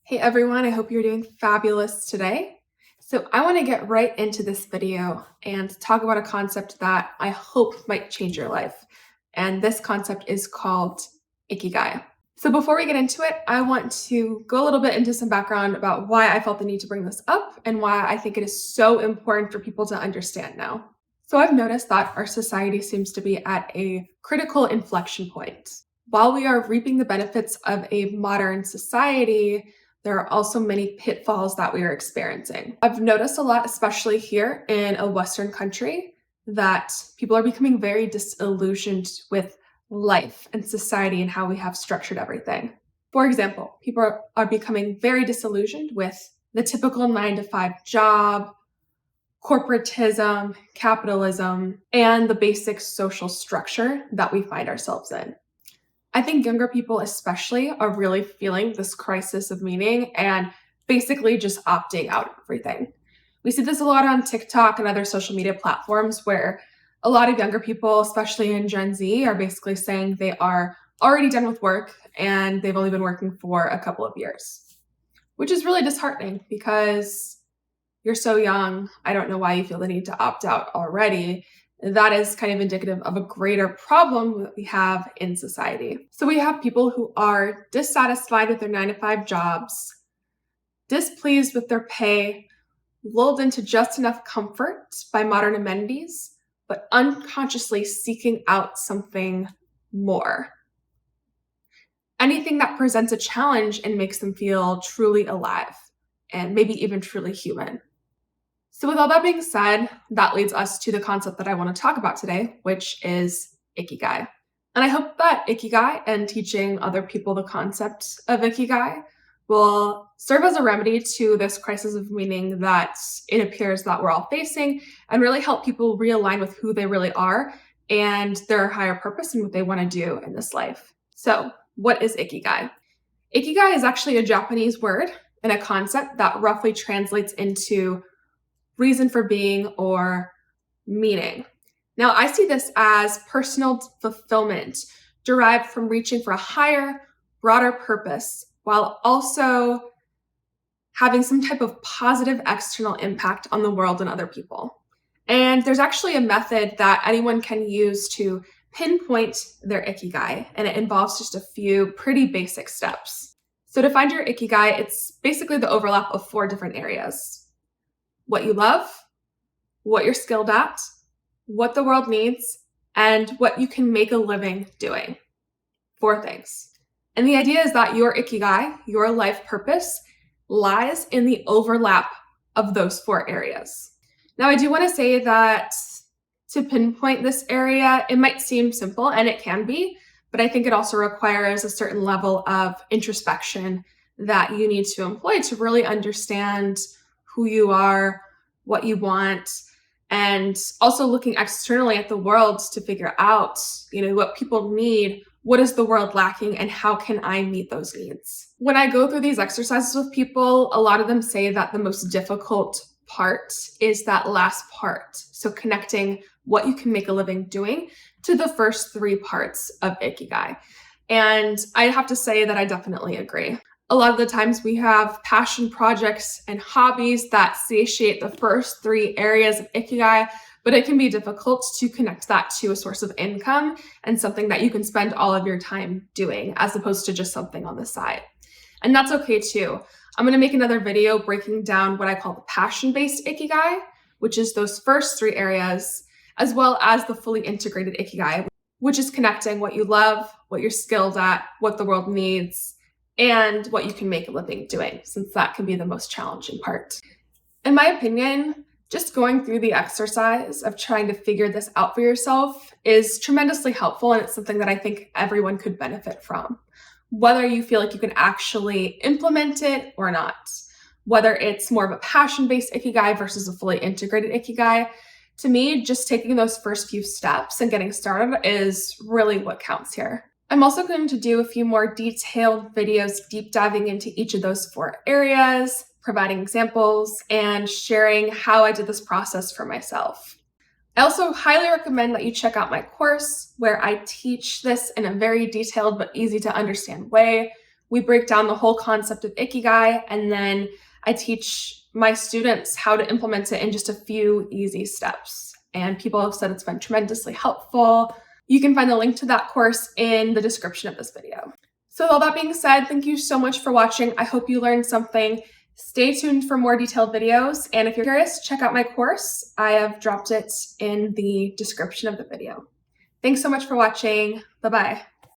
Hey everyone, I hope you're doing fabulous today. So I want to get right into this video and talk about a concept that I hope might change your life. And this concept is called Ikigai. So before we get into it, I want to go a little bit into some background about why I felt the need to bring this up and why I think it is so important for people to understand now. So I've noticed that our society seems to be at a critical inflection point. While we are reaping the benefits of a modern society, there are also many pitfalls that we are experiencing. I've noticed a lot, especially here in a Western country, that people are becoming very disillusioned with life and society and how we have structured everything. For example, people are becoming very disillusioned with the typical 9-to-5 job, corporatism, capitalism, and the basic social structure that we find ourselves in. I think younger people especially are really feeling this crisis of meaning and basically just opting out of everything. We see this a lot on TikTok and other social media platforms where a lot of younger people, especially in Gen Z, are basically saying they are already done with work and they've only been working for a couple of years, which is really disheartening because you're so young. I don't know why you feel the need to opt out already. That is kind of indicative of a greater problem that we have in society. So we have people who are dissatisfied with their 9-to-5 jobs, displeased with their pay, lulled into just enough comfort by modern amenities, but unconsciously seeking out something more. Anything that presents a challenge and makes them feel truly alive and maybe even truly human. So with all that being said, that leads us to the concept that I want to talk about today, which is Ikigai. And I hope that Ikigai and teaching other people the concept of Ikigai will serve as a remedy to this crisis of meaning that it appears that we're all facing and really help people realign with who they really are and their higher purpose and what they want to do in this life. So what is Ikigai? Ikigai is actually a Japanese word and a concept that roughly translates into reason for being or meaning. Now, I see this as personal fulfillment derived from reaching for a higher, broader purpose while also having some type of positive external impact on the world and other people. And there's actually a method that anyone can use to pinpoint their Ikigai, and it involves just a few pretty basic steps. So to find your Ikigai, it's basically the overlap of 4 different areas: what you love, what you're skilled at, what the world needs, and what you can make a living doing. 4 things. And the idea is that your Ikigai, your life purpose, lies in the overlap of those 4 areas. Now, I do want to say that to pinpoint this area, it might seem simple, and it can be, but I think it also requires a certain level of introspection that you need to employ to really understand who you are, what you want, and also looking externally at the world to figure out, what people need, what is the world lacking, and how can I meet those needs? When I go through these exercises with people, a lot of them say that the most difficult part is that last part. So connecting what you can make a living doing to the first 3 parts of Ikigai. And I have to say that I definitely agree. A lot of the times we have passion projects and hobbies that satiate the first 3 areas of Ikigai, but it can be difficult to connect that to a source of income and something that you can spend all of your time doing as opposed to just something on the side. And that's okay too. I'm going to make another video breaking down what I call the passion-based Ikigai, which is those first 3 areas, as well as the fully integrated Ikigai, which is connecting what you love, what you're skilled at, what the world needs, and what you can make a living doing, since that can be the most challenging part. In my opinion, just going through the exercise of trying to figure this out for yourself is tremendously helpful, and it's something that I think everyone could benefit from, whether you feel like you can actually implement it or not. Whether it's more of a passion-based Ikigai versus a fully integrated Ikigai, to me, just taking those first few steps and getting started is really what counts here. I'm also going to do a few more detailed videos deep diving into each of those 4 areas, providing examples, and sharing how I did this process for myself. I also highly recommend that you check out my course where I teach this in a very detailed but easy to understand way, we break down the whole concept of Ikigai, and then I teach my students how to implement it in just a few easy steps. And people have said it's been tremendously helpful. You can find the link to that course in the description of this video. So with all that being said, thank you so much for watching. I hope you learned something. Stay tuned for more detailed videos. And if you're curious, check out my course. I have dropped it in the description of the video. Thanks so much for watching. Bye-bye.